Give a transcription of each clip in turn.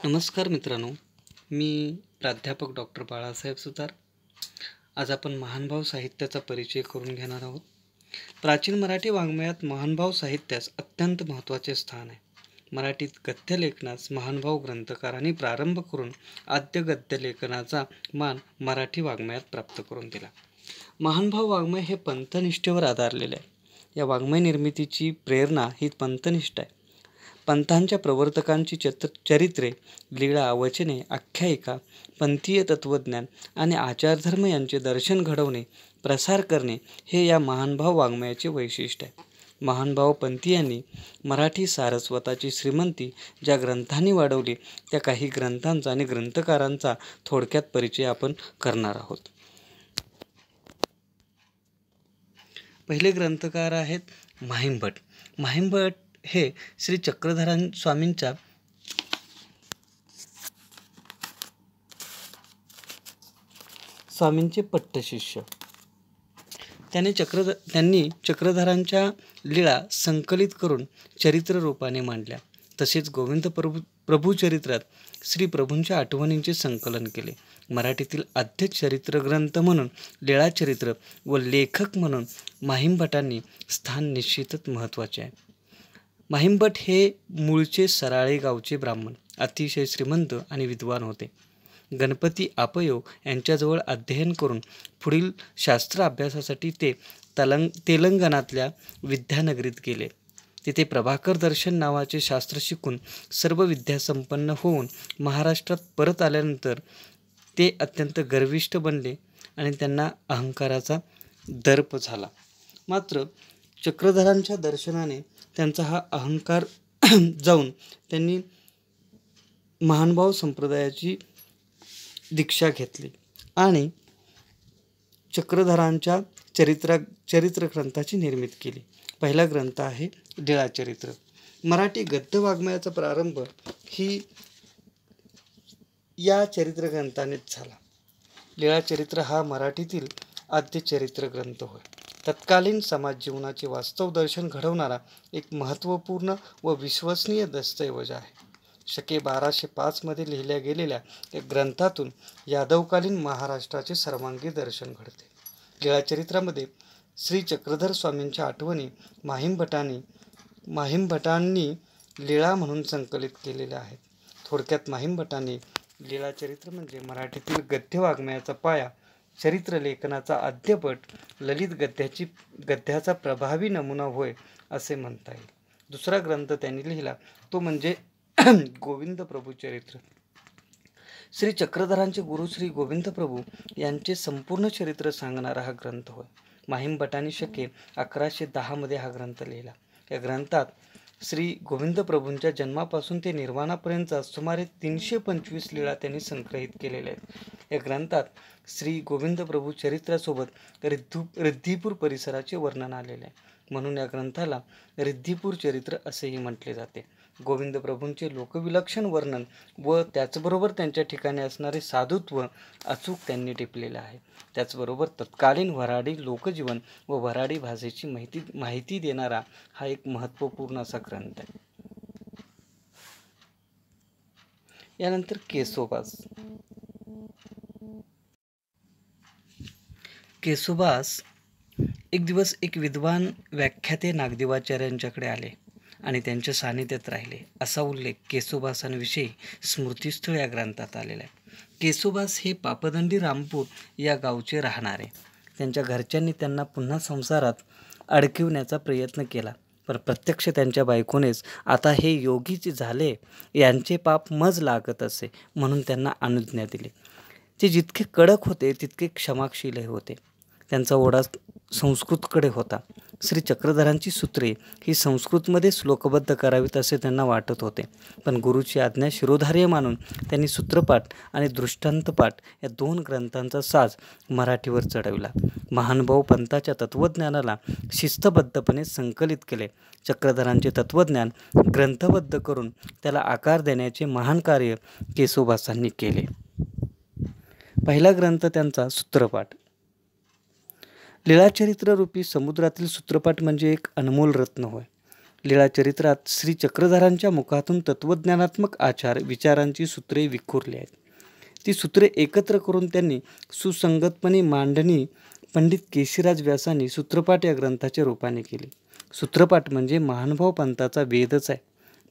नमस्कार मित्रांनो, मी प्राध्यापक डॉक्टर बाळासाहेब सुतार. आज आपण महानुभाव साहित्याचा परिचय करून घेणार आहोत. प्राचीन मराठी वाङ्मयात महानुभाव साहित्यास अत्यंत महत्त्वाचे स्थान आहे. मराठीत गद्यलेखनास महानुभाव ग्रंथकारांनी प्रारंभ करून आद्य गद्यलेखनाचा मान मराठी वाङ्मयात प्राप्त करून दिला. महानुभाव वाङ्मय हे पंथनिष्ठेवर आधारलेले आहे. या वाङ्मय निर्मितीची प्रेरणा ही पंथनिष्ठ आहे. पंथांच्या प्रवर्तकांची चरित्रे, लीळा, वचने, आख्यायिका, पंथीय तत्त्वज्ञान आणि आचारधर्म यांचे दर्शन घडवणे, प्रसार करणे हे या महानुभाव वाङ्मयाचे वैशिष्ट्य आहे. महानुभाव पंथीयांनी मराठी सारस्वताची श्रीमंती ज्या ग्रंथांनी वाढवली त्या काही ग्रंथांचा आणि ग्रंथकारांचा थोडक्यात परिचय आपण करणार आहोत. पहिले ग्रंथकार आहेत माहिमभट. माहिमभट हे श्री चक्रधर स्वामींचे पट्टशिष्य. त्यांनी चक्रधरांच्या लीळा संकलित करून चरित्र रूपाने मांडल्या. तसेच गोविंद प्रभू चरित्रात श्री प्रभूंच्या आठवणींचे संकलन केले. मराठीतील आद्य चरित्र ग्रंथ म्हणून लीळाचरित्र व लेखक म्हणून माहिमभटांनी स्थान निश्चितच महत्त्वाचे आहे. माहिमभट हे मूळचे सराळे गावचे ब्राह्मण, अतिशय श्रीमंत आणि विद्वान होते. गणपती आपयोग यांच्याजवळ अध्ययन करून पुढील शास्त्र अभ्यासासाठी ते तेलंगणातल्या विद्यानगरीत गेले. तिथे प्रभाकर दर्शन नावाचे शास्त्र शिकून सर्व विद्यासंपन्न होऊन महाराष्ट्रात परत आल्यानंतर ते अत्यंत गर्विष्ठ बनले आणि त्यांना अहंकाराचा दर्प झाला. मात्र चक्रधरांच्या दर्शनाने त्यांचा हा अहंकार जाऊन त्यांनी महानुभाव संप्रदायाची दीक्षा घेतली आणि चक्रधरांच्या चरित्र ग्रंथाची निर्मिती केली. पहिला ग्रंथ आहे लीळाचरित्र. मराठी गद्य वाङ्मयाचा प्रारंभ ही या चरित्र ग्रंथानेच झाला. लीळाचरित्र हा मराठीतील आद्य चरित्र ग्रंथ होय. तत्कालीन समाज जीवनाचे वास्तव दर्शन घडवणारा एक महत्त्वपूर्ण व विश्वसनीय दस्तऐवज आहे. शके 1205 मध्ये लिहिल्या गेलेल्या या ग्रंथातून यादवकालीन महाराष्ट्राचे सर्वांगी दर्शन घडते. लीळाचरित्रामध्ये श्री चक्रधर स्वामींच्या आठवणी माहिमभटांनी लीळा म्हणून संकलित केलेल्या आहेत. थोडक्यात माहिमभटांनी लीळाचरित्र म्हणजे मराठीतील गद्य वाङ्मयाचा पाया, चरित्र लेखनाचा आद्यपट, ललित गद्याचा प्रभावी नमुना होय असे म्हणता येईल. दुसरा ग्रंथ त्यांनी लिहिला तो म्हणजे गोविंद प्रभू चरित्र. श्री चक्रधरांचे गुरु श्री गोविंद प्रभू यांचे संपूर्ण चरित्र सांगणारा हा ग्रंथ होय. माहिमभटांनी शके 1110 मध्ये हा ग्रंथ लिहिला. या ग्रंथात श्री गोविंद प्रभूंच्या जन्मापासून ते निर्वाणापर्यंतचा सुमारे 325 लीळा त्यांनी संग्रहित केलेल्या आहेत. या ग्रंथात श्री गोविंद प्रभू चरित्रासोबत रिद्धिपूर परिसराचे वर्णन आलेले आहे. म्हणून या ग्रंथाला रिद्धिपूर चरित्र असेही म्हटले जाते. गोविंद प्रभूंचे लोकविलक्षण वर्णन व त्याचबरोबर त्यांच्या ठिकाणी असणारे साधुत्व अचूक त्यांनी टिपलेले आहे. त्याचबरोबर तत्कालीन वऱ्हाडी लोकजीवन व वऱ्हाडी भाषेची माहिती देणारा हा एक महत्त्वपूर्ण असा ग्रंथ आहे. यानंतर केसोबास एक दिवस एक विद्वान व्याख्याते नागदेवाचार्यांच्याकडे आले आणि त्यांच्या सानिध्यात राहिले असा उल्लेख केसोबासांविषयी स्मृतिस्थळ या ग्रंथात आलेला आहे. केसोबास हे पापदंडी रामपूर या गावचे राहणारे. त्यांच्या घरच्यांनी त्यांना पुन्हा संसारात अडकिवण्याचा प्रयत्न केला, पण प्रत्यक्ष त्यांच्या बायकोनेच आता हे योगीच झाले, यांचे पाप मज लागत असे म्हणून त्यांना अनुज्ञा दिली. ते जितके कडक होते तितके क्षमाशीलही होते. त्यांचा ओढा संस्कृतकडे होता. श्री चक्रधरांची सूत्रे ही संस्कृतमध्ये श्लोकबद्ध करावीत असे त्यांना वाटत होते, पण गुरुची आज्ञा शिरोधार्य मानून त्यांनी सूत्रपाठ आणि दृष्टांतपाठ या 2 ग्रंथांचा साज मराठीवर चढविला. महानुभाव पंथाच्या तत्त्वज्ञानाला शिस्तबद्धपणे संकलित केले. चक्रधरांचे तत्त्वज्ञान ग्रंथबद्ध करून त्याला आकार देण्याचे महान कार्य केसोबासांनी केले. पहिला ग्रंथ त्यांचा सूत्रपाठ. लीळाचरित्र रूपी समुद्रातील सूत्रपाठ म्हणजे एक अनमोल रत्न होय. लीळाचरित्रात श्री चक्रधरांच्या मुखातून तत्वज्ञानात्मक आचार विचारांची सूत्रे विखुरली आहेत. ती सूत्रे एकत्र करून त्यांनी सुसंगतपणे मांडणी पंडित केशीराज व्यासांनी सूत्रपाठ या ग्रंथाच्या रूपाने केली. सूत्रपाठ म्हणजे महानुभाव पंथाचा वेदच आहे.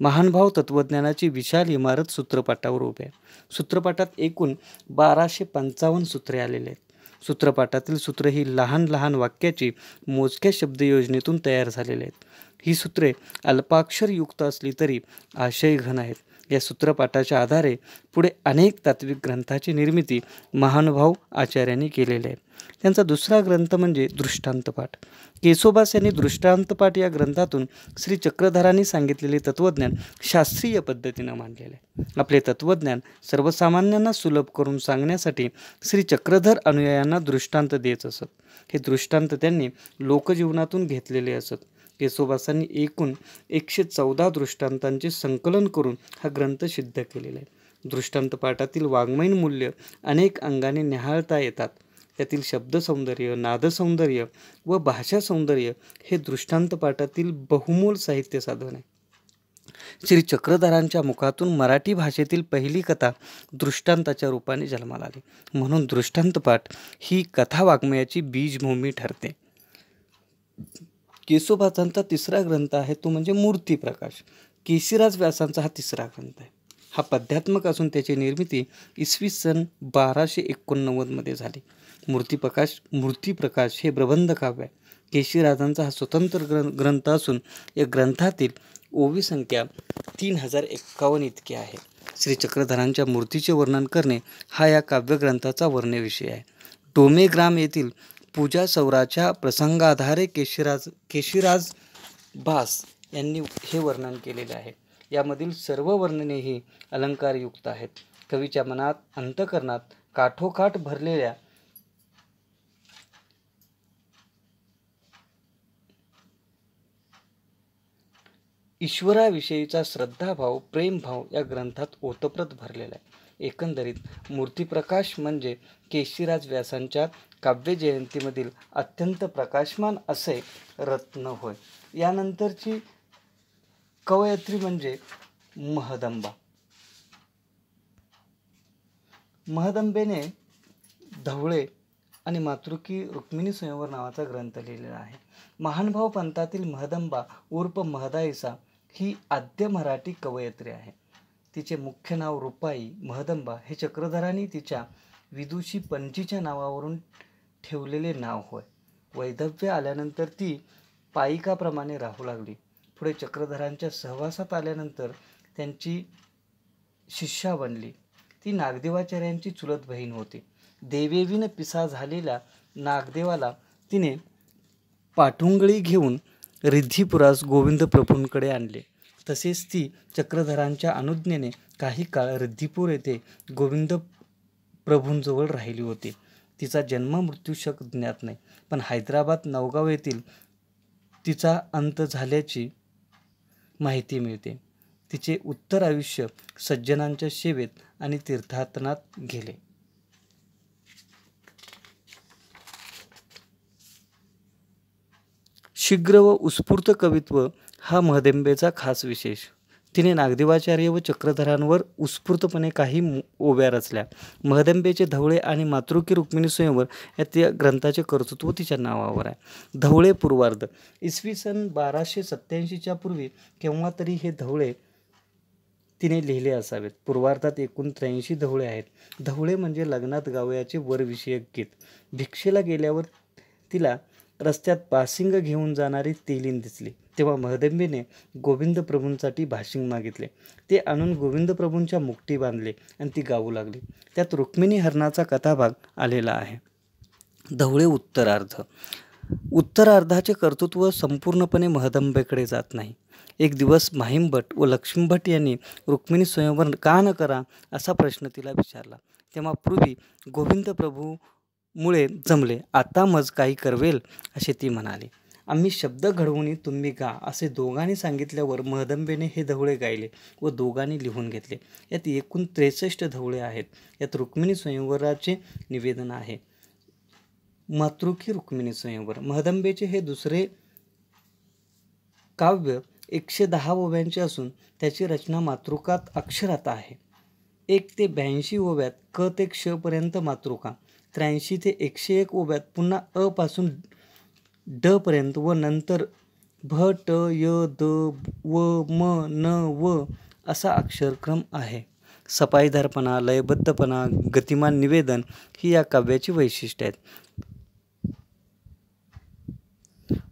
महानुभाव तत्वज्ञानाची विशाल इमारत सूत्रपाठावर उभी आहे. सूत्रपाठात एकूण 1255 सूत्रे आलेली आहेत. सूत्रपाठातील सूत्रे ही लहान लहान वाक्याची मोजक्या शब्दयोजनेतून तयार झालेली आहेत. ही सूत्रे अल्पाक्षरयुक्त असली तरी आशय घन आहेत. या सूत्रपाठाच्या आधारे पुढे अनेक तात्विक ग्रंथाची निर्मिती महानुभाव आचार्यांनी केलेली आहे. त्यांचा दुसरा ग्रंथ म्हणजे दृष्टांतपाठ. केशोबास यांनी दृष्टांतपाठ या ग्रंथातून श्री चक्रधरांनी सांगितलेले तत्त्वज्ञान शास्त्रीय पद्धतीनं मांडलेले आहे. आपले तत्त्वज्ञान सर्वसामान्यांना सुलभ करून सांगण्यासाठी श्री चक्रधर अनुयायांना दृष्टांत देत असत. हे दृष्टांत त्यांनी लोकजीवनातून घेतलेले असत. केशोबासांनी एकूण 114 दृष्टांतांचे संकलन करून हा ग्रंथ सिद्ध केलेला आहे. दृष्टांत पाठातील वाङ्मयीन मूल्य अनेक अंगाने निहाळता येतात. त्यातील शब्दसौंदर्य, नादसौंदर्य व भाषा सौंदर्य हे दृष्टांत पाठातील बहुमोल साहित्य साधन आहे. श्री चक्रधरांच्या मुखातून मराठी भाषेतील पहिली कथा दृष्टांताच्या रूपाने जन्माला आली. म्हणून दृष्टांतपाठ ही कथा वाङ्मयाची बीजभूमी ठरते. केशोबाचांचा तिसरा ग्रंथ आहे तो म्हणजे मूर्तिप्रकाश. केशीराज व्यासांचा हा तिसरा ग्रंथ आहे. हा पद्यात्मक असून त्याची निर्मिती इसवी सन 1289 मध्ये झाली. मूर्तिप्रकाश हे प्रबंध काव्य आहे. केशीराजांचा हा स्वतंत्र ग्रंथ असून या ग्रंथातील ओवी संख्या 3051 इतकी आहे. श्री चक्रधरांच्या मूर्तीचे वर्णन करणे हा या काव्यग्रंथाचा वर्णविषय आहे. डोमेग्राम येथील पूजा सौराच्या प्रसंगाधारे केशीराज भास यांनी हे वर्णन केलेले आहे. यामधील सर्व वर्णने ही अलंकारयुक्त आहेत. कवीच्या मनात अंतःकरणात काठोकाठ भरलेल्या ईश्वराविषयीचा श्रद्धाभाव, प्रेमभाव या ग्रंथात ओतप्रत भरलेला आहे. एकंदरीत मूर्तिप्रकाश म्हणजे केशीराज व्यासांच्या काव्य जयंतीमधील अत्यंत प्रकाशमान असे रत्न होय. यानंतरची कवयित्री म्हणजे महदंबा. महदंबेने धवळे आणि मातृकी रुक्मिणी स्वयंवर नावाचा ग्रंथ लिहिलेला आहे. महानुभाव पंथातील महदंबा उर्फ महदाईसा ही आद्य मराठी कवयित्री आहे. तिचे मुख्य नाव रुपाई महदंबा हे चक्रधरांनी तिच्या विदुषी पंचीच्या नावावरून ठेवलेले नाव होय. वैधव्य आल्यानंतर ती पायिकाप्रमाणे राहू लागली. पुढे चक्रधरांच्या सहवासात आल्यानंतर त्यांची शिष्या बनली. ती नागदेवाचार्यांची चुलत बहीण होती. देवेवीनं पिसा झालेल्या नागदेवाला तिने पाठुंगळी घेऊन रिद्धिपुरास गोविंद प्रभूंकडे आणले. तसेच ती चक्रधरांच्या अनुज्ञेने काही काळ रिद्धिपूर येथे गोविंद प्रभूंजवळ राहिली होती. तिचा जन्म मृत्यूशक ज्ञात नाही, पण हैदराबाद नवगाव येथील तिचा अंत झाल्याची माहिती मिळते. तिचे उत्तर आयुष्य सज्जनांच्या सेवेत आणि तीर्थाटनात गेले. शीघ्र व उत्स्फूर्त कवित्व हा महदंबेचा खास विशेष. तिने नागदेवाचार्य व चक्रधरांवर उत्स्फूर्तपणे काही ओव्या रचल्या. महदंबेचे धवळे आणि मातृकी रुक्मिणी स्वयंवर या त्या ग्रंथाचे कर्तृत्व तिच्या नावावर आहे. धवळे पूर्वार्ध इसवी सन 1287च्या पूर्वी केव्हा तरी हे धवळे तिने लिहिले असावेत. पूर्वार्धात एकूण 83 धवळे आहेत. धवळे म्हणजे लग्नात गावयाचे वरविषयक गीत. भिक्षेला गेल्यावर तिला रस्त्यात बाशिंग घेऊन जाणारी तेलीन दिसली. तेव्हा महदंबेने गोविंद प्रभूंसाठी बाशिंग मागितले. ते आणून गोविंद प्रभूंच्या मुकटी बांधले आणि ती गाऊ लागली. त्यात रुक्मिणी हरणाचा कथाभाग आलेला आहे. धवळे उत्तरार्ध. उत्तरार्धाचे कर्तृत्व संपूर्णपणे महदंबेकडे जात नाही. एक दिवस माहिमभट व लक्ष्मीभट यांनी रुक्मिणी स्वयंवर का न करा असा प्रश्न तिला विचारला. तेव्हा पूर्वी गोविंद प्रभू मुळे जमले, आता मज काही करवेल असे ती म्हणाली. आम्ही शब्द घडवून तुम्ही गा असे दोघांनी सांगितल्यावर महदंबेने हे धवळे गायले व दोघांनी लिहून घेतले. यात एकूण 63 धवळे आहेत. यात रुक्मिणी स्वयंवराचे निवेदन आहे. मातृकी रुक्मिणी स्वयंवर. महदंबेचे हे दुसरे काव्य 110 ओव्यांची असून त्याची रचना मातृकात अक्षरात आहे. 1 ते 82 ओव्यात क ते क्ष पर्यंत मातृका, 83 ते 101 ओव्यात पुन्हा अ पासून ड पर्यंत व नंतर भ ट य द व म न व असा अक्षरक्रम आहे. सफाईदारपणा, लयबद्धपणा, गतिमान निवेदन ही या काव्याची वैशिष्ट्ये आहेत.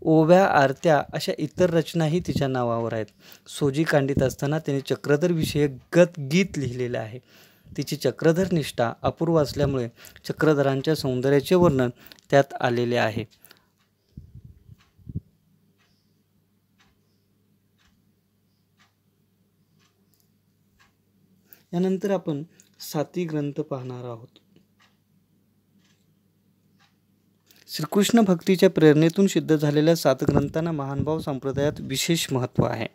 ओव्या, आरत्या अशा इतर रचनाही तिच्या नावावर आहेत. सोजी कांडित असताना तिने चक्रधर विषयक गीत लिहिलेले आहे. तिची चक्रधर निष्ठा अपूर्व असल्यामुळे चक्रधरांच्या सौंदर्याचे वर्णन त्यात आलेले आहे. यानंतर आपण साती ग्रंथ पाहणार आहोत. श्रीकृष्ण भक्तीच्या प्रेरणेतून सिद्ध झालेल्या 7 ग्रंथांना महानुभाव संप्रदायात विशेष महत्त्व आहे.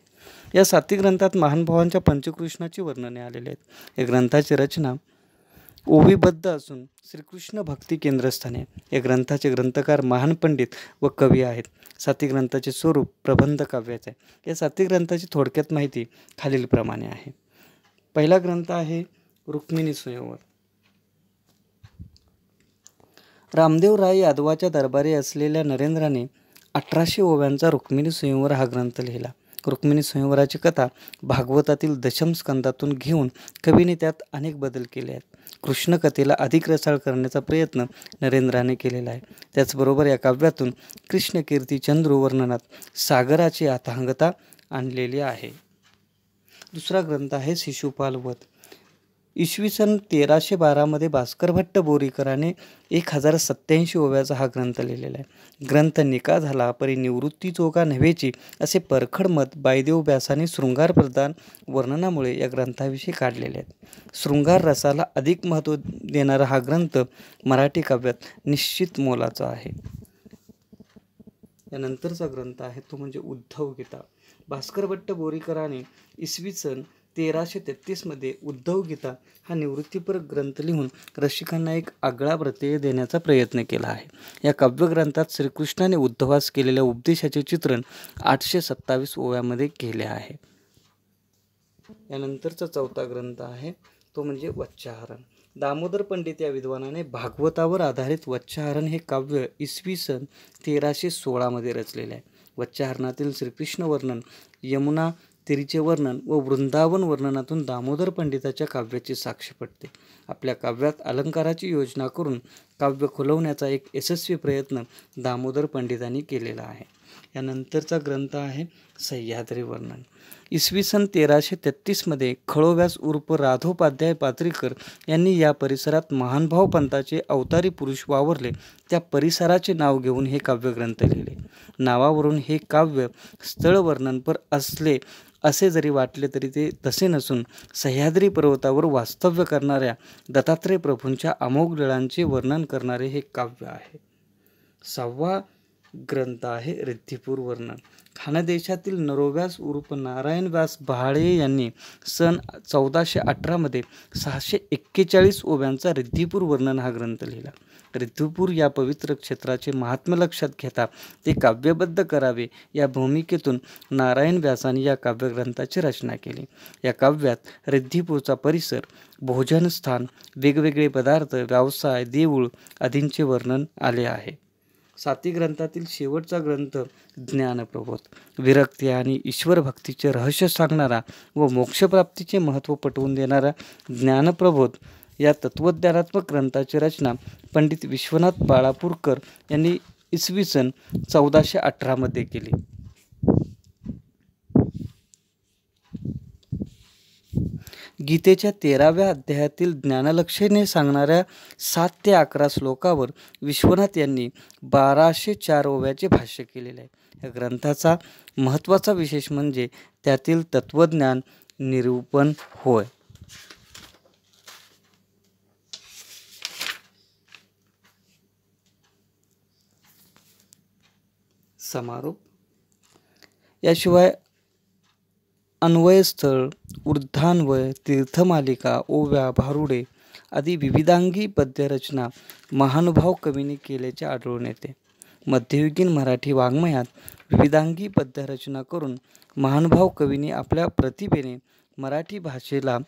या 7 ग्रंथात महानुभावांच्या पंचकृष्णाची वर्णने आलेली आहेत. या ग्रंथाची रचना ओवीबद्ध असून श्रीकृष्ण भक्ती केंद्रस्थानी आहे. या ग्रंथाचे ग्रंथकार महान पंडित व कवी आहेत. 7 ग्रंथाचे स्वरूप प्रबंध काव्याचे आहे. या 7 ग्रंथाची थोडक्यात माहिती खालीलप्रमाणे आहे. पहिला ग्रंथ आहे रुक्मिणी स्वयंवर. रामदेव राय यादवाच्या दरबारी असलेल्या नरेंद्राने 1800 ओव्यांचा रुक्मिणी स्वयंवर हा ग्रंथ लिहिला. रुक्मिणी स्वयंवराची कथा भागवतातील दशम स्कंदातून घेऊन कवीने त्यात अनेक बदल केले आहेत. कृष्ण कथेला अधिक रसाळ करण्याचा प्रयत्न नरेंद्राने केलेला आहे. त्याचबरोबर या काव्यातून कृष्णकीर्ती चंद्रू वर्णनात सागराची अथांगता आणलेली आहे. दुसरा ग्रंथ आहे शिशुपाल वध. इसवी सन 1312 मध्ये भास्कर भट्ट बोरीकराने 1087 ओव्याचा हा ग्रंथ लिहिलेला आहे. ग्रंथ निका झाला परी निवृत्ती चोका नव्हेची असे परखड मत बायदेव व्यासाने शृंगार प्रधान वर्णनामुळे या ग्रंथाविषयी काढलेले आहेत. शृंगार रसाला अधिक महत्त्व देणारा हा ग्रंथ मराठी काव्यात निश्चित मोलाचा आहे. यानंतरचा ग्रंथ आहे तो म्हणजे उद्धव गीता. भास्कर भट्ट बोरीकराने इसवी सन 1333 मध्ये उद्धव गीता हा निवृत्तीपर ग्रंथ लिहून रसिकांना एक आगळा प्रत्यय देण्याचा प्रयत्न केला आहे. या काव्यग्रंथात श्रीकृष्णाने उद्धवास केलेल्या उपदेशाचे चित्रण 827 ओव्यामध्ये केले आहे. यानंतरचा चौथा ग्रंथ आहे तो म्हणजे वच्छाहरण. दामोदर पंडित या विद्वानाने भागवतावर आधारित वच्छाहरण हे काव्य इसवी सन 1316 मध्ये रचलेले आहे. वच्छाहरणातील श्रीकृष्ण वर्णन, यमुना तिरीचे वर्णन व वृंदावन वर्णनातून दामोदर पंडिताच्या काव्याची साक्ष पडते. आपल्या काव्यात अलंकाराची योजना करून काव्य खुलवण्याचा एक यशस्वी प्रयत्न दामोदर पंडितांनी केलेला आहे. यानंतरचा ग्रंथ आहे सह्याद्री वर्णन. इसवी सन 1333 मध्ये खळोव्यास उर्फ राधोपाध्याय पात्रीकर यांनी या परिसरात महानुभाव पंथाचे अवतारी पुरुष वावरले त्या परिसराचे नाव घेऊन हे काव्यग्रंथ लिहिले. नावावरून हे काव्य स्थळ वर्णनपर असले असे जरी वाटले तरी ते तसे नसून सह्याद्री पर्वतावर वास्तव्य करणाऱ्या दत्तात्रय प्रभूंच्या अमोघ लीळांचे वर्णन करणारे हे काव्य आहे. 6वा ग्रंथ आहे रिद्धिपूर वर्णन. खानदेशातील नरोव्यास उर्फ नारायण व्यास बहाळे यांनी सन 1418 मध्ये 641 ओव्यांचा रिद्धिपूर वर्णन हा ग्रंथ लिहिला. रिद्धिपूर या पवित्र क्षेत्राचे महात्म्य लक्षात घेता ते काव्यबद्ध करावे या भूमिकेतून नारायण व्यासाने या काव्यग्रंथाची रचना केली. या काव्यात रिद्धिपूरचा परिसर, भोजन स्थान, वेगवेगळे पदार्थ, व्यवसाय, देऊळ आदींचे वर्णन आले आहे. 7 ग्रंथातील शेवटचा ग्रंथ ज्ञानप्रबोध. विरक्ती आणि ईश्वर भक्तीचे रहस्य सांगणारा व मोक्षप्राप्तीचे महत्त्व पटवून देणारा ज्ञानप्रबोध या तत्त्वज्ञानात्मक ग्रंथाची रचना पंडित विश्वनाथ बाळापूरकर यांनी इसवी सन 1418 मध्ये केली. गीतेच्या 13व्या अध्यायातील ज्ञानलक्षणे सांगणाऱ्या 7 ते 11 श्लोकावर विश्वनाथ यांनी 1204 ओव्याचे भाष्य केलेले आहे. या ग्रंथाचा महत्त्वाचा विशेष म्हणजे त्यातील तत्वज्ञान निरूपण होय. समारोप. याशिवाय अन्वयस्थळ, ऊर्ध्वान्वय, तीर्थमालिका, ओव्या, भारुडे आदी विविधांगी पद्यरचना महानुभाव कवींनी केल्याचे आढळून येते. मध्ययुगीन मराठी वाङ्मयात विविधांगी पद्यरचना करून महानुभाव कवींनी आपल्या प्रतिभेने मराठी भाषेला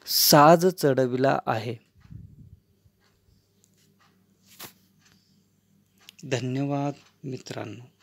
साज चढविला आहे. धन्यवाद मित्रांनो.